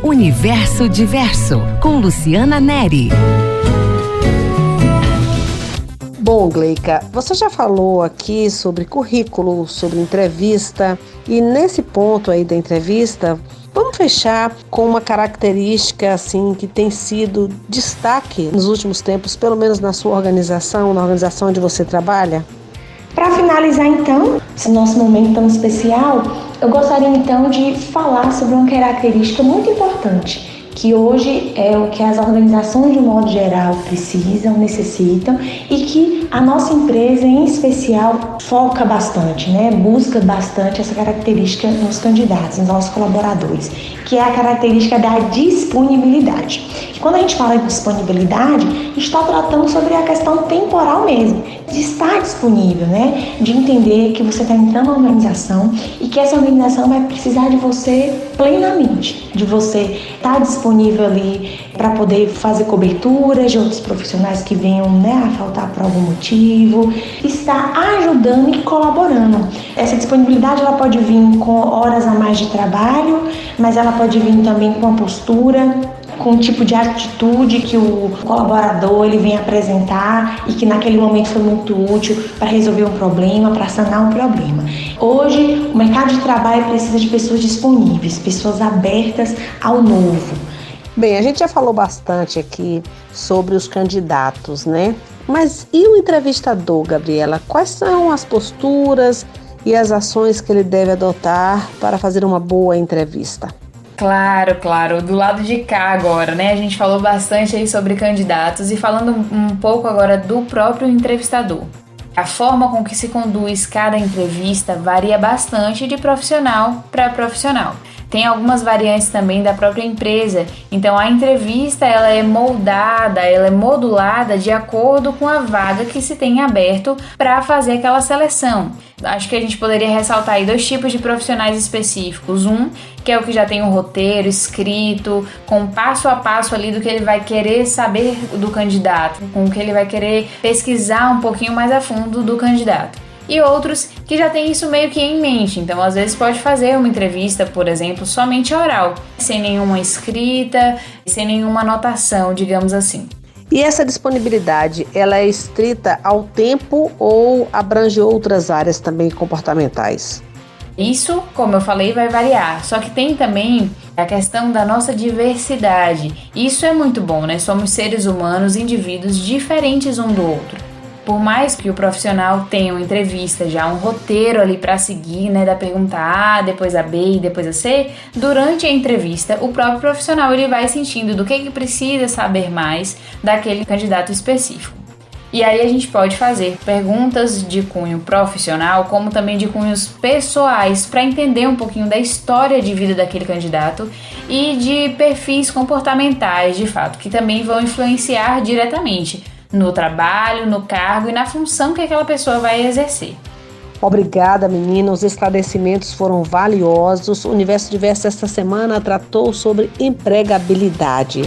Universo Diverso, com Luciana Neri. Bom, Gleica, você já falou aqui sobre currículo, sobre entrevista, e nesse ponto aí da entrevista, vamos fechar com uma característica assim que tem sido destaque nos últimos tempos, pelo menos na sua organização, na organização onde você trabalha? Para finalizar então, esse nosso momento tão especial, eu gostaria então de falar sobre uma característica muito importante, que hoje é o que as organizações de um modo geral precisam, necessitam, e que a nossa empresa em especial foca bastante, busca bastante essa característica nos candidatos, nos nossos colaboradores, que é a característica da disponibilidade. E quando a gente fala de disponibilidade, a gente está tratando sobre a questão temporal mesmo, de estar disponível, de entender que você está entrando na organização e que essa organização vai precisar de você plenamente, de você estar disponível ali para poder fazer coberturas de outros profissionais que venham a faltar por algum motivo, estar ajudando e colaborando. Essa disponibilidade ela pode vir com horas a mais de trabalho, mas ela pode vir também com a postura, com o tipo de atitude que o colaborador ele vem apresentar e que naquele momento foi muito útil para resolver um problema, para sanar um problema. Hoje, o mercado de trabalho precisa de pessoas disponíveis, pessoas abertas ao novo. Bem, a gente já falou bastante aqui sobre os candidatos, Mas e o entrevistador, Gabriela? Quais são as posturas e as ações que ele deve adotar para fazer uma boa entrevista? Claro. Do lado de cá agora, A gente falou bastante aí sobre candidatos e falando um pouco agora do próprio entrevistador. A forma com que se conduz cada entrevista varia bastante de profissional para profissional. Tem algumas variantes também da própria empresa, então a entrevista ela é moldada, ela é modulada de acordo com a vaga que se tem aberto para fazer aquela seleção. Acho que a gente poderia ressaltar aí 2 tipos de profissionais específicos. Um, que é o que já tem um roteiro escrito, com passo a passo ali do que ele vai querer saber do candidato, com o que ele vai querer pesquisar um pouquinho mais a fundo do candidato. E outros que já tem isso meio que em mente, então às vezes pode fazer uma entrevista, por exemplo, somente oral, sem nenhuma escrita, sem nenhuma anotação, digamos assim. E essa disponibilidade, ela é estrita ao tempo ou abrange outras áreas também comportamentais? Isso, como eu falei, vai variar, só que tem também a questão da nossa diversidade. Isso é muito bom, Somos seres humanos, indivíduos diferentes um do outro. Por mais que o profissional tenha uma entrevista, já um roteiro ali para seguir, da pergunta A, depois a B e depois a C, durante a entrevista, o próprio profissional ele vai sentindo do que precisa saber mais daquele candidato específico. E aí a gente pode fazer perguntas de cunho profissional, como também de cunhos pessoais, para entender um pouquinho da história de vida daquele candidato e de perfis comportamentais, de fato, que também vão influenciar diretamente no trabalho, no cargo e na função que aquela pessoa vai exercer. Obrigada, menina. Os esclarecimentos foram valiosos. O Universo Diverso esta semana tratou sobre empregabilidade.